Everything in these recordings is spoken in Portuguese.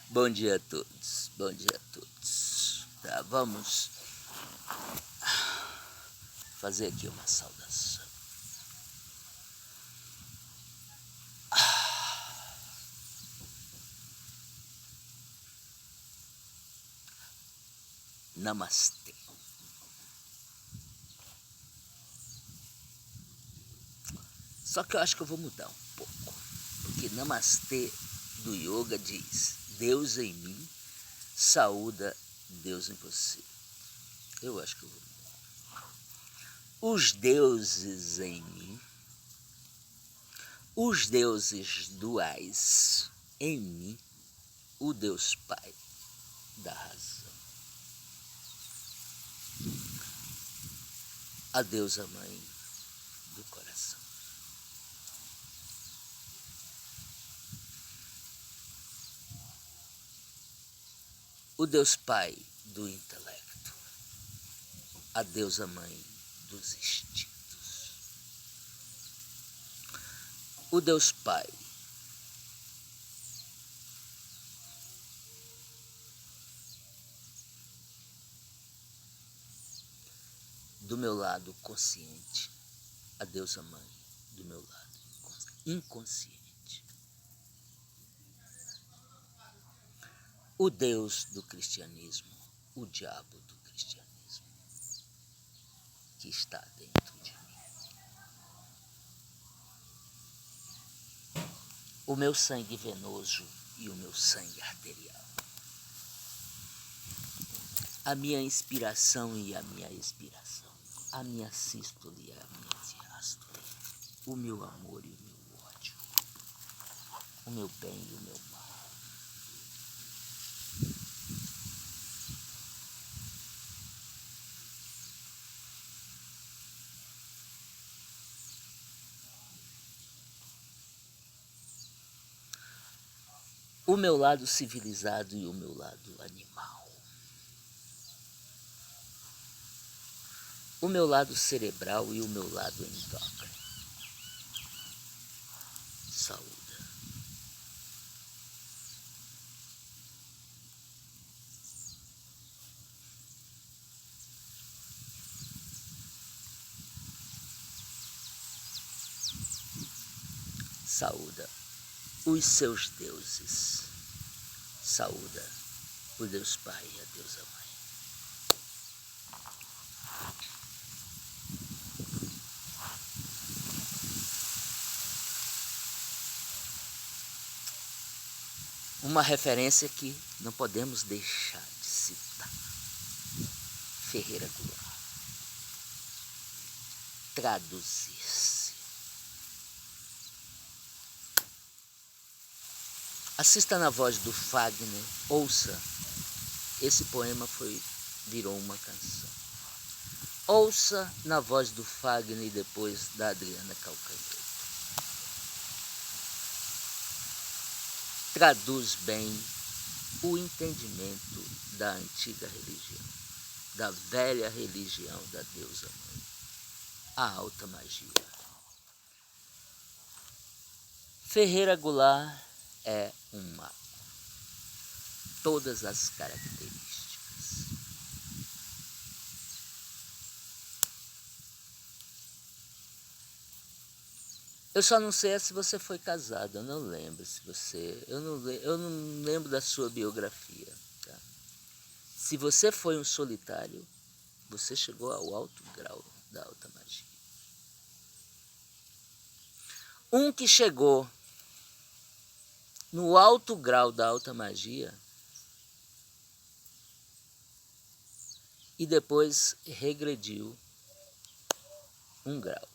Bom dia a todos, bom dia a todos. Tá, vamos fazer aqui uma saudação. Namastê. Só que eu acho que eu vou mudar um pouco, porque Namastê do yoga diz: Deus em mim saúda Deus em você. Eu acho que eu vou mudar. Os deuses em mim, os deuses duais em mim, o Deus Pai da razão, a deusa mãe do coração. O Deus Pai do intelecto, a deusa mãe dos instintos. O Deus Pai do meu lado consciente, a deusa mãe do meu lado inconsciente. O Deus do cristianismo, o diabo do cristianismo, que está dentro de mim. O meu sangue venoso e o meu sangue arterial. A minha inspiração e a minha expiração. A minha sístole e a minha diástole. O meu amor e o meu ódio. O meu bem e o meu mal. O meu lado civilizado e o meu lado animal. O meu lado cerebral e o meu lado endócrino. Saúde. Saúda os seus deuses. Saúda o Deus Pai e a deusa Mãe. Uma referência que não podemos deixar de citar. Ferreira Goulart. Traduzir-se. Assista na voz do Fagner, ouça. Esse poema virou uma canção. Ouça na voz do Fagner e depois da Adriana Calcanhoto. Traduz bem o entendimento da antiga religião, da velha religião da deusa mãe, a alta magia. Ferreira Goulart é um mago. Todas as características. Eu só não sei se você foi casado, eu não lembro se você... Eu não lembro da sua biografia. Tá? Se você foi um solitário, você chegou ao alto grau da alta magia. Um que chegou no alto grau da alta magia e depois regrediu um grau.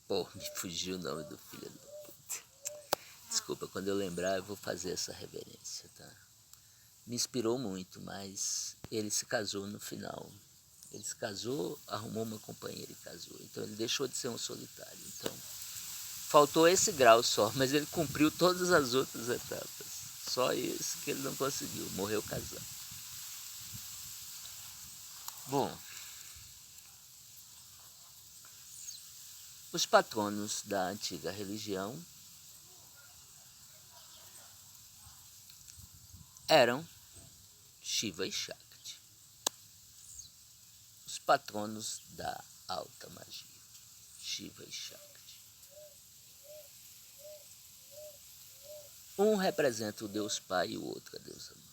Pô, me fugiu o nome do filho da puta. Desculpa, quando eu lembrar eu vou fazer essa reverência, tá? Me inspirou muito, mas ele se casou no final. Ele se casou, arrumou uma companheira e casou. Então ele deixou de ser um solitário. Então faltou esse grau só, mas ele cumpriu todas as outras etapas. Só isso que ele não conseguiu, morreu casado. Bom, os patronos da antiga religião eram Shiva e Shakti, os patronos da alta magia, Shiva e Shakti. Um representa o Deus Pai e o outro a deusa Mãe.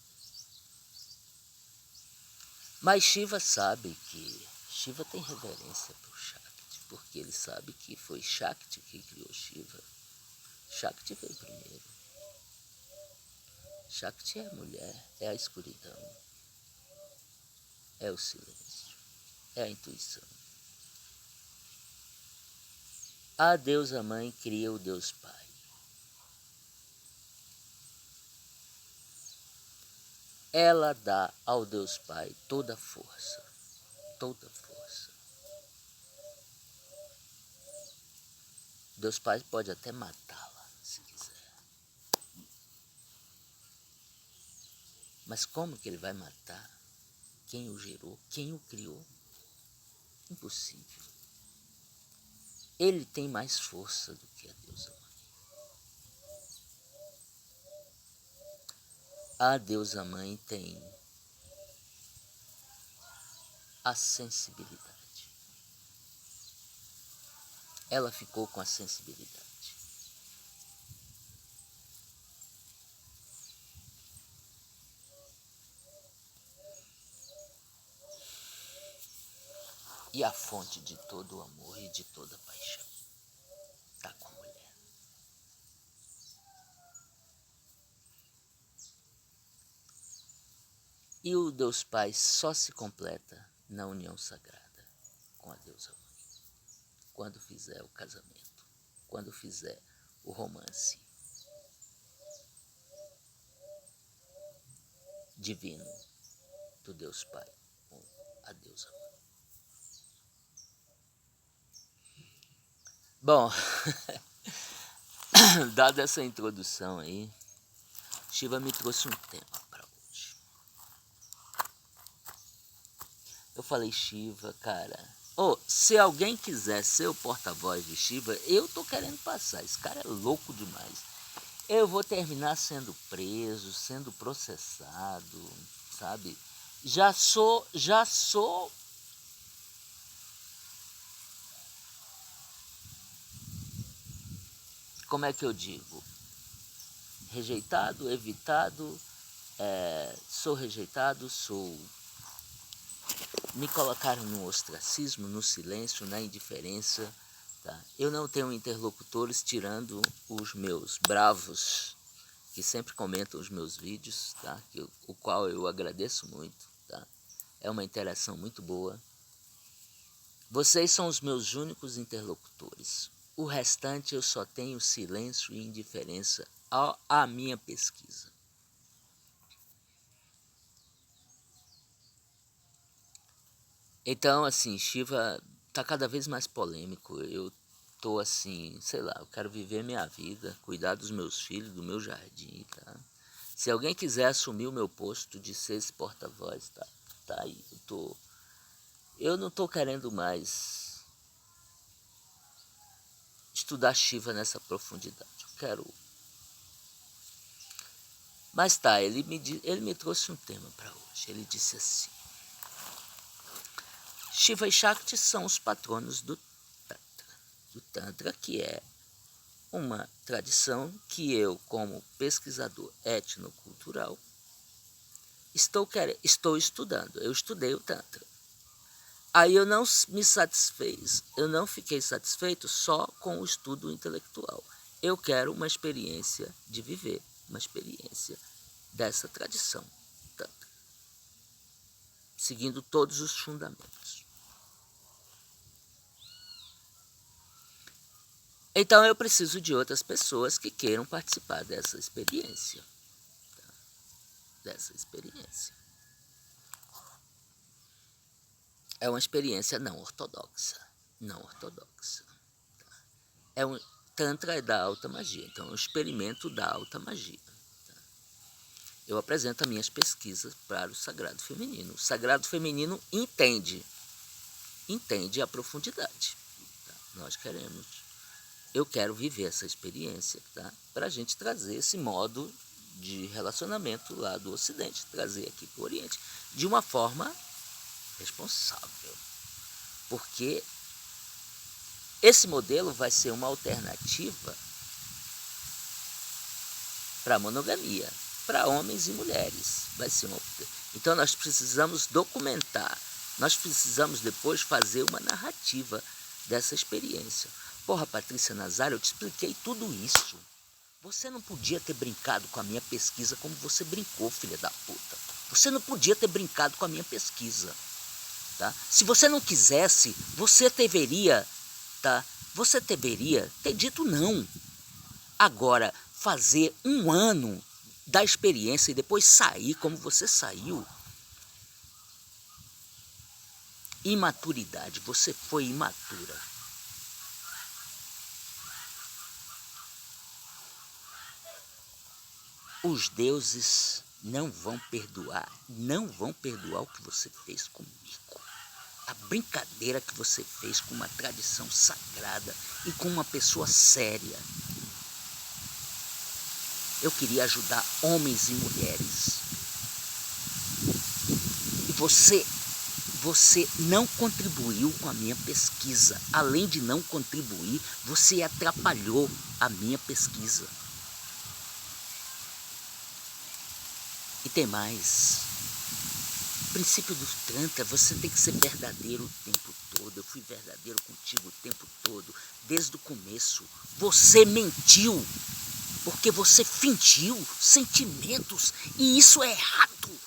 Mas Shiva sabe que Shiva tem reverência por Shakti, porque ele sabe que foi Shakti que criou Shiva. Shakti veio primeiro. Shakti é a mulher, é a escuridão, é o silêncio, é a intuição. A deusa Mãe cria o Deus Pai. Ela dá ao Deus Pai toda a força, toda a força. Deus Pai pode até matá-la, se quiser. Mas como que ele vai matar quem o gerou, quem o criou? Impossível. Ele tem mais força do que a deusa Mãe. A deusa Mãe tem a sensibilidade. Ela ficou com a sensibilidade. E a fonte de todo o amor e de toda a paixão está com a mulher. E o Deus Pai só se completa na união sagrada com a deusa Mãe. Quando fizer o casamento, quando fizer o romance divino do Deus Pai com a deusa Mãe. Bom, dada essa introdução aí, Shiva me trouxe um tema para hoje. Eu falei, Shiva, cara, se alguém quiser ser o porta-voz de Shiva, eu tô querendo passar. Esse cara é louco demais. Eu vou terminar sendo preso, sendo processado, sabe? Já sou, como é que eu digo? Rejeitado, evitado, sou rejeitado, me colocaram no ostracismo, no silêncio, na indiferença. Tá? Eu não tenho interlocutores tirando os meus bravos, que sempre comentam os meus vídeos, tá? O qual eu agradeço muito. Tá? É uma interação muito boa. Vocês são os meus únicos interlocutores. O restante eu só tenho silêncio e indiferença à minha pesquisa. Então, assim, Shiva tá cada vez mais polêmico. Eu tô assim, sei lá, eu quero viver minha vida, cuidar dos meus filhos, do meu jardim, tá? Se alguém quiser assumir o meu posto de ser esse porta-voz, tá aí. Eu não tô querendo mais estudar Shiva nessa profundidade. Eu quero. Mas tá, ele me trouxe um tema para hoje. Ele disse assim: Shiva e Shakti são os patronos do Tantra, que é uma tradição que eu, como pesquisador etnocultural, estou estudando. Eu estudei o Tantra. Aí eu não me satisfez, eu não fiquei satisfeito só com o estudo intelectual. Eu quero uma experiência de viver, uma experiência dessa tradição Tantra, seguindo todos os fundamentos. Então eu preciso de outras pessoas que queiram participar dessa experiência. Tá? Dessa experiência. É uma experiência não ortodoxa. Não ortodoxa. Tá? Tantra é da alta magia. Então é um experimento da alta magia. Tá? eu apresento as minhas pesquisas para o sagrado feminino. O sagrado feminino entende a profundidade. Tá? Eu quero viver essa experiência, tá? Para a gente trazer esse modo de relacionamento lá do Ocidente, trazer aqui para o Oriente, de uma forma responsável. Porque esse modelo vai ser uma alternativa para a monogamia, para homens e mulheres. Então nós precisamos documentar, nós precisamos depois fazer uma narrativa dessa experiência. Porra, Patrícia Nazário, eu te expliquei tudo isso. Você não podia ter brincado com a minha pesquisa como você brincou, filha da puta. Você não podia ter brincado com a minha pesquisa. Tá? Se você não quisesse, você deveria ter dito não. Agora, fazer 1 ano da experiência e depois sair como você saiu. Imaturidade, você foi imatura. Os deuses não vão perdoar o que você fez comigo. A brincadeira que você fez com uma tradição sagrada e com uma pessoa séria. Eu queria ajudar homens e mulheres. E você não contribuiu com a minha pesquisa. Além de não contribuir, você atrapalhou a minha pesquisa. E tem mais. O princípio do Tantra, você tem que ser verdadeiro o tempo todo. Eu fui verdadeiro contigo o tempo todo, desde o começo. Você mentiu, porque você fingiu sentimentos, e isso é errado.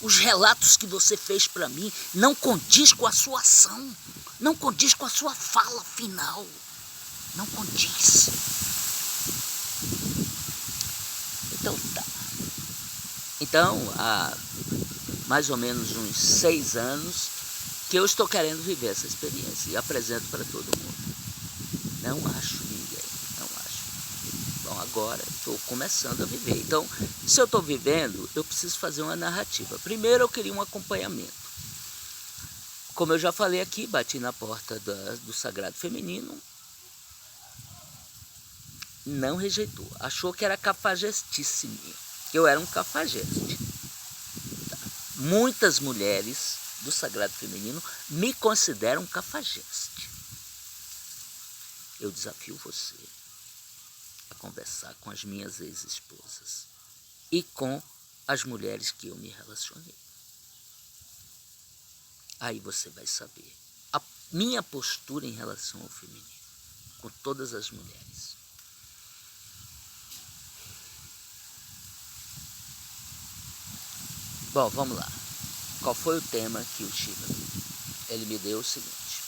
Os relatos que você fez para mim não condiz com a sua ação, não condiz com a sua fala final, não condiz. Então tá. Então, há mais ou menos uns 6 anos que eu estou querendo viver essa experiência e apresento para todo mundo. Não acho ninguém, não acho. Bom, agora estou começando a viver. Então, se eu estou vivendo, eu preciso fazer uma narrativa. Primeiro eu queria um acompanhamento. Como eu já falei aqui, bati na porta do Sagrado Feminino. Não rejeitou, achou que era cafajestíssimo, que eu era um cafajeste. Tá. Muitas mulheres do Sagrado Feminino me consideram cafajeste. Eu desafio você a conversar com as minhas ex-esposas e com as mulheres que eu me relacionei. Aí você vai saber a minha postura em relação ao feminino, com todas as mulheres. Bom, vamos lá. Qual foi o tema que o Shiva me deu? Ele me deu o seguinte: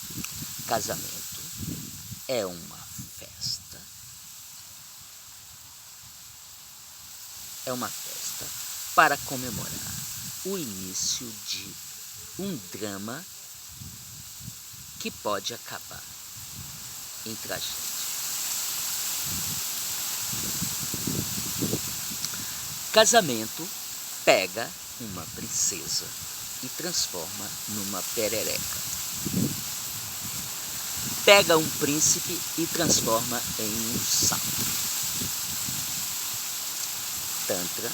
casamento é uma festa. É uma festa para comemorar o início de um drama que pode acabar em tragédia. Casamento pega uma princesa e transforma numa perereca. Pega um príncipe e transforma em um sapo. Tantra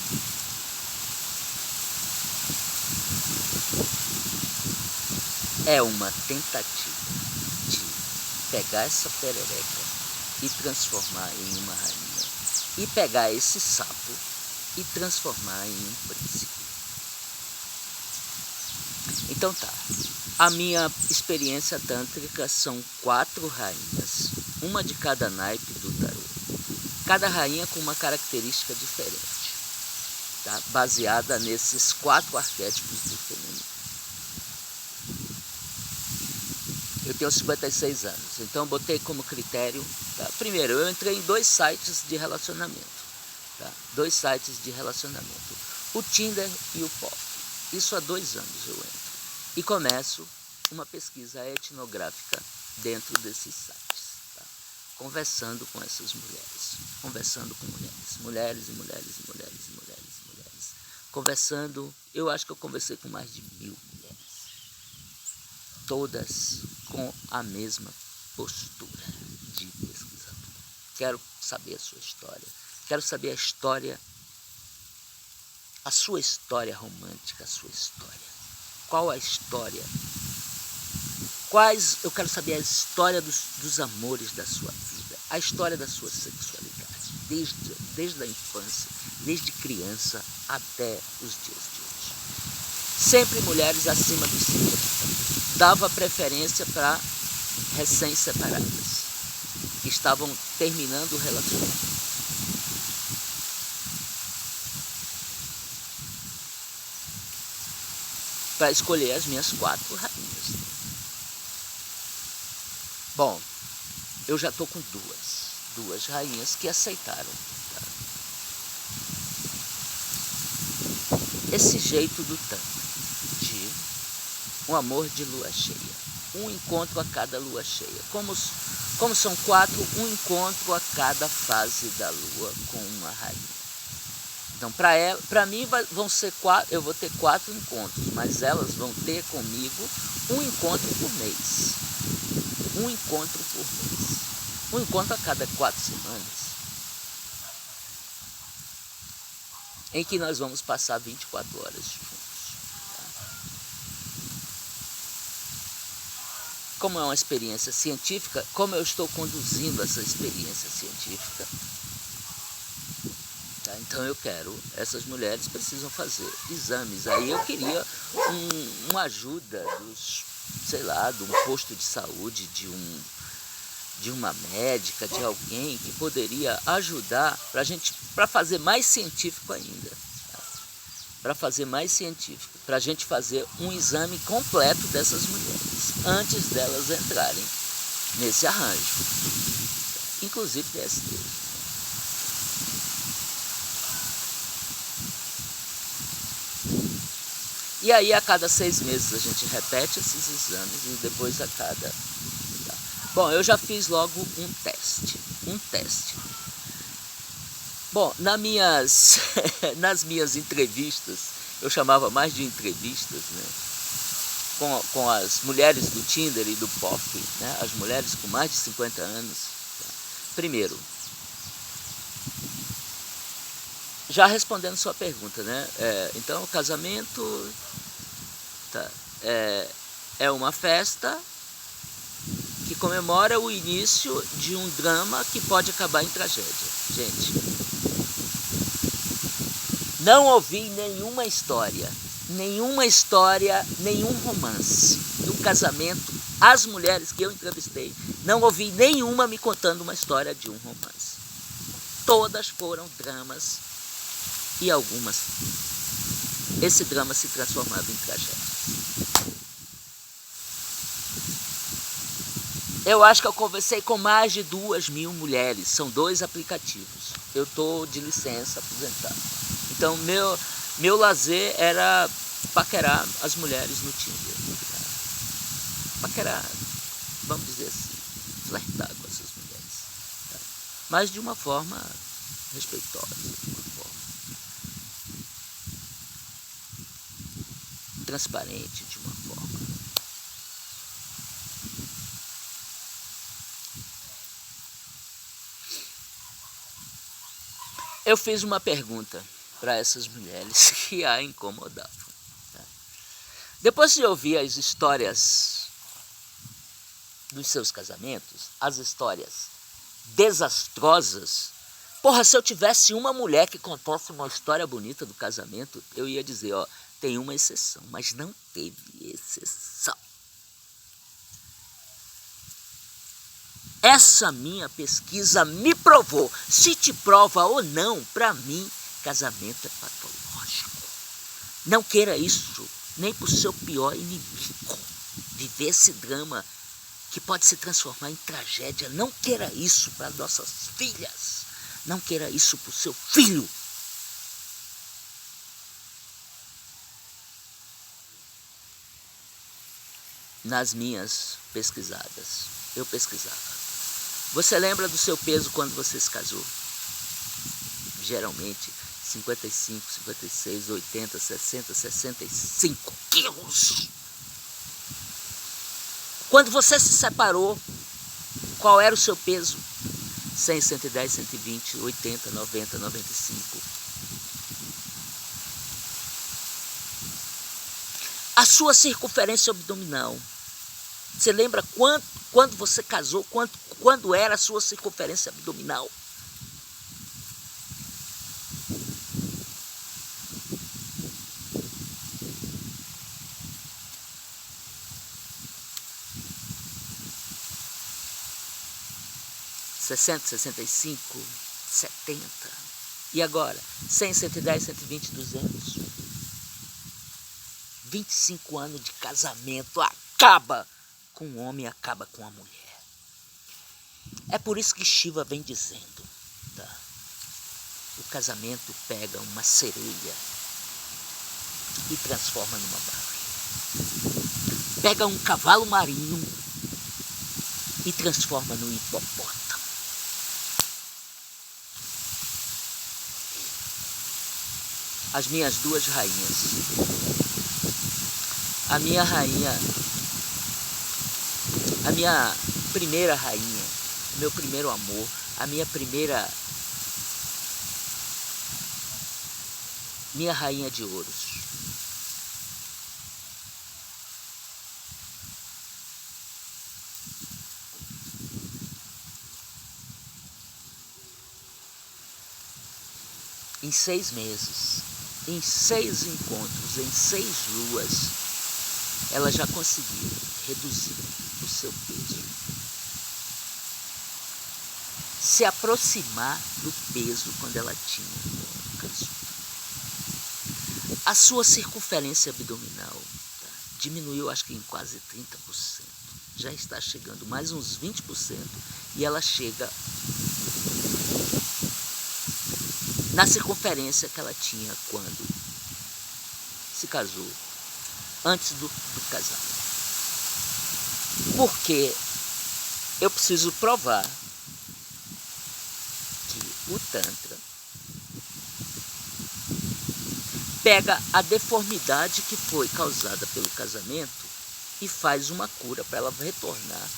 é uma tentativa de pegar essa perereca e transformar em uma rainha, e pegar esse sapo e transformar em um príncipe. Então tá, a minha experiência tântrica são 4 rainhas, uma de cada naipe do tarô. Cada rainha com uma característica diferente, tá? Baseada nesses 4 arquétipos do feminino. Eu tenho 56 anos, então botei como critério, tá? Primeiro, eu entrei em 2 sites de relacionamento, tá? 2 sites de relacionamento, o Tinder e o POF. Isso há 2 anos eu entro e começo uma pesquisa etnográfica dentro desses sites, tá? conversando com essas mulheres, conversando com mulheres, conversando. Eu acho que eu conversei com mais de 1000 mulheres, todas com a mesma postura de pesquisador. Quero saber a sua história, quero saber a história, a sua história romântica, a sua história. Qual a história? Eu quero saber a história dos amores da sua vida, a história da sua sexualidade, desde a infância, desde criança até os dias de hoje. Sempre mulheres acima dos 50. Dava preferência para recém-separadas, que estavam terminando o relacionamento. Para escolher as minhas 4 rainhas. Bom, eu já estou com duas rainhas que aceitaram. Tá? Esse jeito do tanto, de um amor de lua cheia, um encontro a cada lua cheia. Como são 4, um encontro a cada fase da lua com uma rainha. Então, para mim, vão ser 4, eu vou ter 4 encontros, mas elas vão ter comigo um encontro por mês. Um encontro por mês. Um encontro a cada 4 semanas. Em que nós vamos passar 24 horas juntos. Tá? Como é uma experiência científica, como eu estou conduzindo essa experiência científica, tá? Então essas mulheres precisam fazer exames. Aí eu queria uma ajuda de um posto de saúde, de uma médica, de alguém que poderia ajudar para fazer mais científico ainda. Tá? Para fazer mais científico, para a gente fazer um exame completo dessas mulheres, antes delas entrarem nesse arranjo. Inclusive DST. E aí a cada 6 meses a gente repete esses exames e depois a cada... Tá. Bom, eu já fiz logo um teste. Bom, nas minhas entrevistas, eu chamava mais de entrevistas, né? Com as mulheres do Tinder e do POF, né? As mulheres com mais de 50 anos. Tá. Primeiro, já respondendo sua pergunta, né? Então, o casamento tá, é uma festa que comemora o início de um drama que pode acabar em tragédia. Gente, não ouvi nenhuma história, nenhum romance do casamento. As mulheres que eu entrevistei, não ouvi nenhuma me contando uma história de um romance. Todas foram dramas. E algumas, esse drama se transformava em tragédia. Eu acho que eu conversei com mais de 2.000 mulheres, são 2 aplicativos. Eu estou de licença aposentado. Então, meu lazer era paquerar as mulheres no Tinder. Paquerar, vamos dizer assim, flertar com essas mulheres. Tá? Mas de uma forma respeitosa, de uma forma transparente, de uma forma. Eu fiz uma pergunta para essas mulheres que a incomodavam. Tá? Depois de ouvir as histórias dos seus casamentos, as histórias desastrosas, porra, se eu tivesse uma mulher que contasse uma história bonita do casamento, eu ia dizer, ó, tem uma exceção, mas não teve exceção. Essa minha pesquisa me provou. Se te prova ou não, para mim, casamento é patológico. Não queira isso, nem para o seu pior inimigo. Viver esse drama que pode se transformar em tragédia. Não queira isso para nossas filhas. Não queira isso para o seu filho. Nas minhas pesquisadas, eu pesquisava. Você lembra do seu peso quando você se casou? Geralmente 55, 56, 80, 60, 65 quilos. Quando você se separou, qual era o seu peso? 100, 110, 120, 80, 90, 95. A sua circunferência abdominal. Você lembra quando você casou, quando era a sua circunferência abdominal? (60, 65, 70). E agora? 100, 110, 120, 200. 25 anos de casamento acaba com o homem, acaba com a mulher. É por isso que Shiva vem dizendo, tá? O casamento pega uma sereia e transforma numa baleia. Pega um cavalo marinho e transforma no hipopótamo. As minhas duas rainhas. A minha primeira rainha, o meu primeiro amor, minha rainha de ouros. Em 6 meses, em 6 encontros, em 6 luas, ela já conseguiu reduzir o seu peso, se aproximar do peso quando ela tinha no casal. A sua circunferência abdominal diminuiu, acho que em quase 30%. Já está chegando mais uns 20% e ela chega na circunferência que ela tinha quando se casou, antes do casamento. Porque eu preciso provar que o Tantra pega a deformidade que foi causada pelo casamento e faz uma cura para ela retornar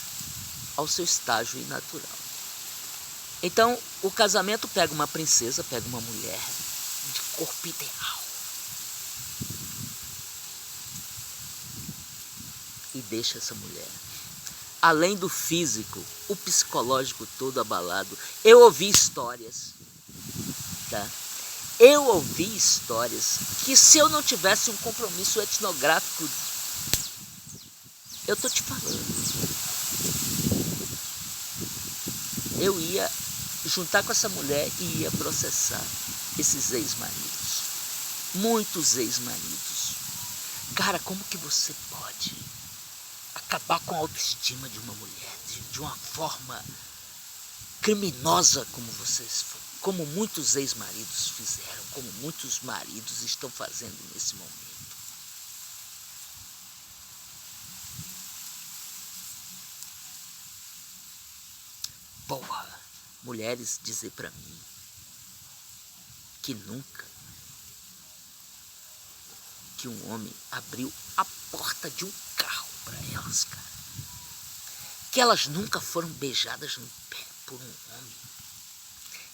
ao seu estágio natural. Então, o casamento pega uma princesa, pega uma mulher de corpo ideal e deixa essa mulher, além do físico, o psicológico todo abalado. Eu ouvi histórias, tá? Eu ouvi histórias que, se eu não tivesse um compromisso etnográfico, eu tô te falando, eu ia juntar com essa mulher e ia processar esses ex-maridos. Muitos ex-maridos. Cara, como que você pode acabar com a autoestima de uma mulher de uma forma criminosa como muitos ex-maridos fizeram, como muitos maridos estão fazendo nesse momento? Porra, mulheres dizer pra mim que nunca que um homem abriu a porta de um carro para elas, cara. Que elas nunca foram beijadas no pé por um homem.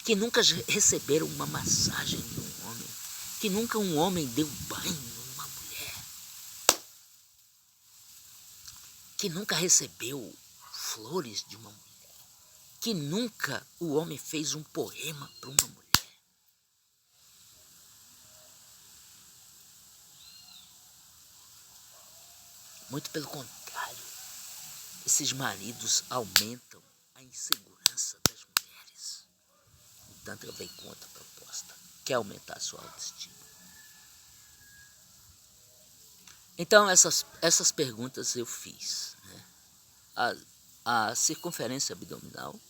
Que nunca receberam uma massagem de um homem. Que nunca um homem deu banho numa mulher. Que nunca recebeu flores de uma mulher. Que nunca o homem fez um poema para uma mulher. Muito pelo contrário, esses maridos aumentam a insegurança das mulheres. O Tantra vem com outra proposta, que é aumentar a sua autoestima. Então essas perguntas eu fiz, né? A circunferência abdominal,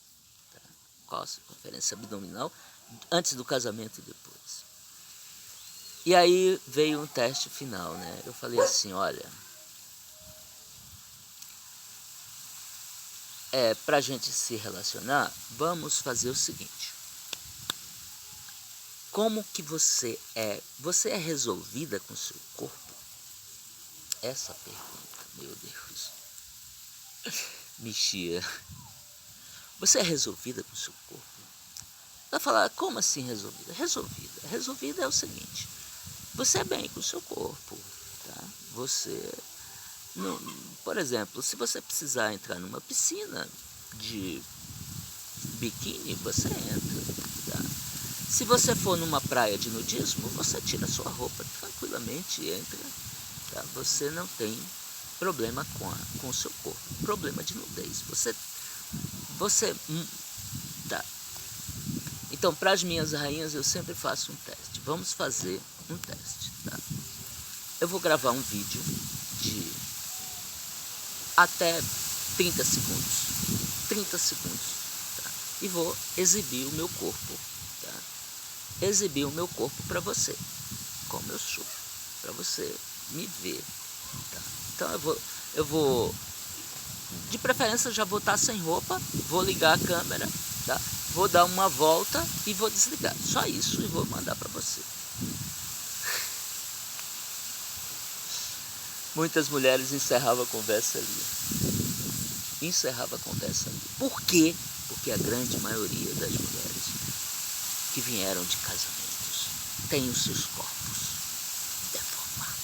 tá? Qual a circunferência abdominal antes do casamento e depois? E aí veio um teste final, né? Eu falei assim, olha, Para a gente se relacionar, vamos fazer o seguinte. Como que você é? Você é resolvida com o seu corpo? Essa pergunta, meu Deus, mexia. Você é resolvida com o seu corpo? Vai falar, como assim resolvida? Resolvida. Resolvida é o seguinte, você é bem com o seu corpo, tá? Você, não, por exemplo, se você precisar entrar numa piscina de biquíni, você entra, tá? Se você for numa praia de nudismo, você tira sua roupa tranquilamente e entra, tá? Você não tem problema com o seu corpo, problema de nudez. Você tá. Então, para as minhas rainhas, eu sempre faço um teste. Vamos fazer um teste, tá? Eu vou gravar um vídeo de até 30 segundos. 30 segundos, tá? E vou exibir o meu corpo, tá? Exibir o meu corpo para você, como eu sou, para você me ver, tá? Então eu vou, de preferência já vou estar sem roupa, vou ligar a câmera, tá? Vou dar uma volta e vou desligar, só isso, e vou mandar para você. Muitas mulheres encerravam a conversa ali. Por quê? Porque a grande maioria das mulheres que vieram de casamentos têm os seus corpos deformados.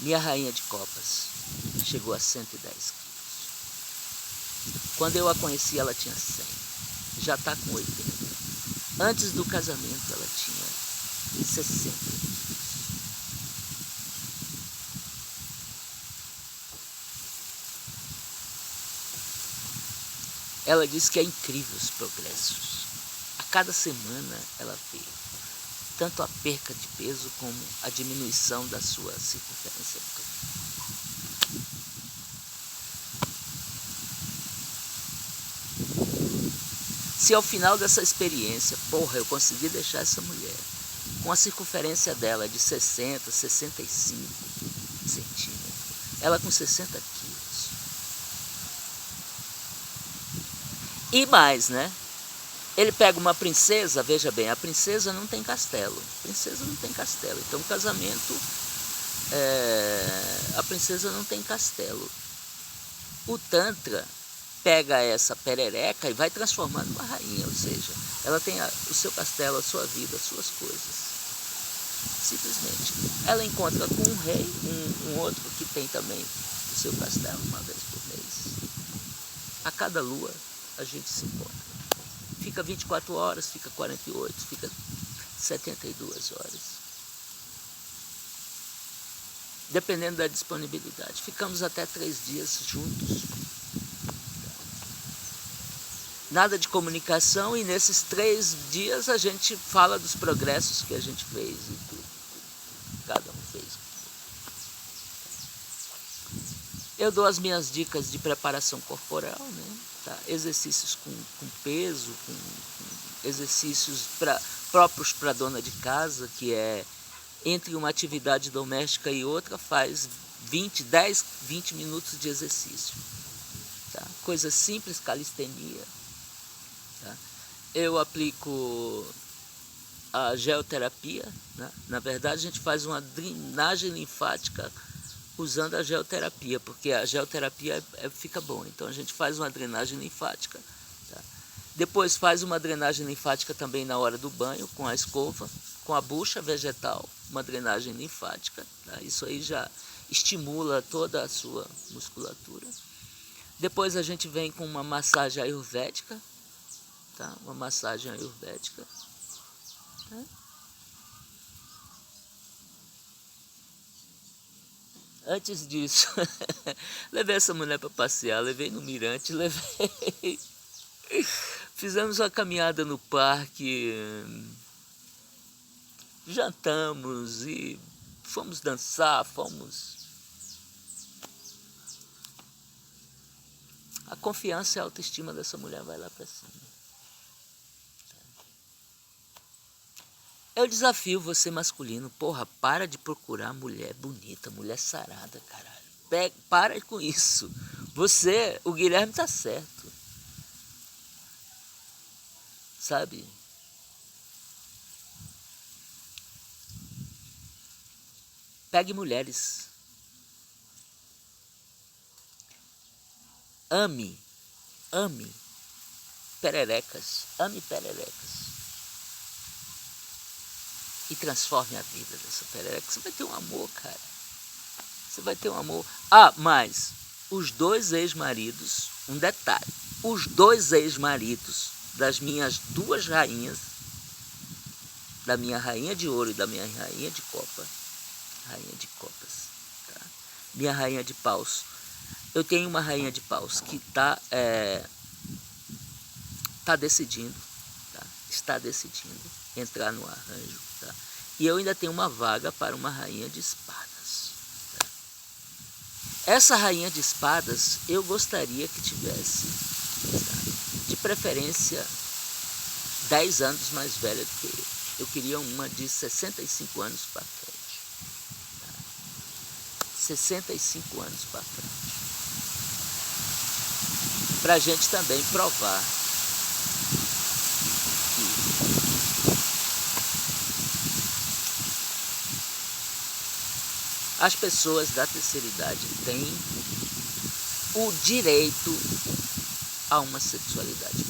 Minha rainha de copas chegou a 110 quilos. Quando eu a conheci, ela tinha 100. Já está com 80. Antes do casamento, ela tinha 60 quilos. Ela diz que é incrível os progressos. A cada semana ela vê tanto a perca de peso como a diminuição da sua circunferência do corpo. Se ao final dessa experiência, eu consegui deixar essa mulher com a circunferência dela de 60, 65 centímetros, ela com 60 quilos. E mais, né? Ele pega uma princesa, veja bem, a princesa não tem castelo. Então, o casamento, a princesa não tem castelo. O Tantra pega essa perereca e vai transformar numa rainha, ou seja, ela tem o seu castelo, a sua vida, as suas coisas. Simplesmente. Ela encontra com um rei, um outro que tem também o seu castelo, uma vez por mês. A cada lua a gente se encontra. Fica 24 horas, fica 48, fica 72 horas. Dependendo da disponibilidade. Ficamos até 3 dias juntos. Nada de comunicação, e nesses 3 dias a gente fala dos progressos que a gente fez e tudo. Cada um fez. Eu dou as minhas dicas de preparação corporal, né? Tá? Exercícios com peso, com exercícios próprios para dona de casa, que é entre uma atividade doméstica e outra, faz 10, 20 minutos de exercício. Tá? Coisa simples, calistenia. Tá? Eu aplico a geoterapia, né? Na verdade, a gente faz uma drenagem linfática usando a geoterapia, porque a geoterapia fica bom. Então a gente faz uma drenagem linfática, tá? Depois faz uma drenagem linfática também na hora do banho, com a escova, com a bucha vegetal, uma drenagem linfática, tá? Isso aí já estimula toda a sua musculatura. Depois a gente vem com uma massagem ayurvédica, tá? Uma massagem ayurvédica, tá? Antes disso, levei essa mulher para passear, levei no mirante, fizemos uma caminhada no parque, jantamos e fomos dançar, A confiança e a autoestima dessa mulher vai lá para cima. Eu desafio você masculino, para de procurar mulher bonita, mulher sarada, caralho. Para com isso. O Guilherme tá certo. Sabe? Pegue mulheres. Ame pererecas. Ame pererecas. E transforme a vida dessa perereca. Você vai ter um amor, cara. Você vai ter um amor. Ah, mas os 2 ex-maridos, um detalhe. Os 2 ex-maridos das minhas 2 rainhas, da minha rainha de ouro e da minha rainha de copas, tá? Minha rainha de paus. Eu tenho uma rainha de paus que está decidindo entrar no arranjo, tá? E eu ainda tenho uma vaga para uma rainha de espadas, tá? Essa rainha de espadas eu gostaria que tivesse, tá? De preferência 10 anos mais velha do que eu. Eu queria uma de 65 anos para frente, tá? 65 anos para frente. Para a gente também provar as pessoas da terceira idade têm o direito a uma sexualidade